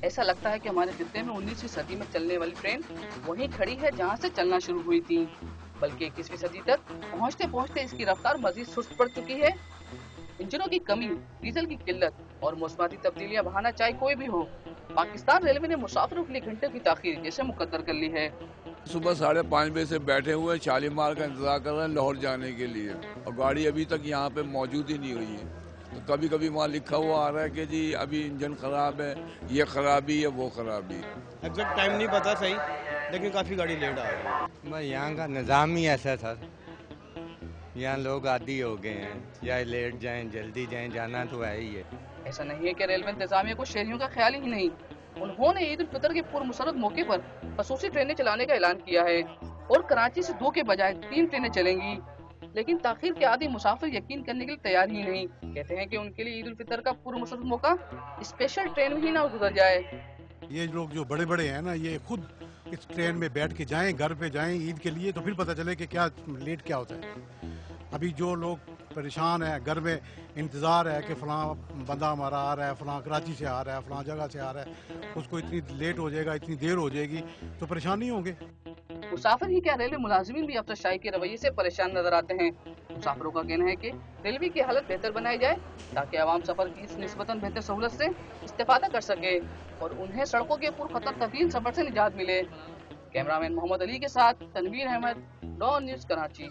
ایسا لگتا ہے کہ ہمارے خطے میں 19ویں صدی میں چلنے والی ٹرین وہیں کھڑی ہے جہاں سے چلنا شروع ہوئی تھی، بلکہ 21ویں صدی تک پہنچتے پہنچتے اس کی رفتار مزید سست پڑ چکی ہے۔ انجنوں کی کمی، ڈیزل کی قلت اور موسمیاتی تبدیلیاں بہانا چاہے کوئی بھی ہو، پاکستان ریلوے نے مسافروں کے لیے گھنٹوں کی تاخیر جیسے مقدر کر لی ہے۔ صبح 5:30 سے بیٹھے ہوئے شالیمار کا انتظار کر رہے ہیں لاہور جانے کے لیے، اور گاڑی ابھی تک یہاں پہ موجود ہی نہیں ہوئی ہے۔ تو کبھی کبھی وہاں لکھا ہوا آ رہا ہے کہ جی ابھی انجن خراب ہے، یہ خرابی ہے، وہ خرابی۔ ایگزیکٹ ٹائم نہیں پتا صحیح، لیکن کافی گاڑی لیٹ آ رہی ہے۔ بھائی یہاں کا نظام ہی ایسا تھا، یہاں لوگ عادی ہو گئے ہیں، یا لیٹ جائیں جلدی جائیں، جانا تو ہے ہی ہے۔ ایسا نہیں ہے کہ ریلوے انتظامیہ کو شہریوں کا خیال ہی نہیں، انہوں نے عید الفطر کے پرمسرت موقع پر خصوصی ٹرینیں چلانے کا اعلان کیا ہے، اور کراچی سے 2 کے بجائے 3 ٹرینیں چلیں گی، لیکن تاخیر کے عادی مسافر یقین کرنے کے لیے تیار ہی نہیں، کہتے ہیں کہ ان کے لیے عید الفطر کا پرمسرت موقع اسپیشل ٹرین ہی نہ گزر جائے۔ یہ لوگ جو بڑے بڑے ہیں نا، یہ خود اس ٹرین میں بیٹھ کے جائیں، گھر پہ جائیں عید کے لیے، تو پھر پتہ چلے کہ کیا لیٹ کیا ہوتا ہے۔ ابھی جو لوگ پریشان ہیں، گھر میں انتظار ہے کہ فلاں بندہ ہمارا آ رہا ہے، فلاں کراچی سے آ رہا ہے، فلاں جگہ سے آ رہا ہے، اس کو اتنی لیٹ ہو جائے گا، اتنی دیر ہو جائے گی، تو پریشان نہیں ہوں گے۔ مسافر ہی کیا، ریلوے ملازمین بھی افسر شاہی کے رویے سے پریشان نظر آتے ہیں۔ مسافروں کا کہنا ہے کہ ریلوے کی حالت بہتر بنائی جائے تاکہ عوام سفر کی اس نسبتاً بہتر سہولت سے استفادہ کر سکے اور انہیں سڑکوں کے پرخطر طویل سفر سے نجات ملے۔ کیمرہ مین محمد علی کے ساتھ تنویر احمد، ڈان نیوز کراچی۔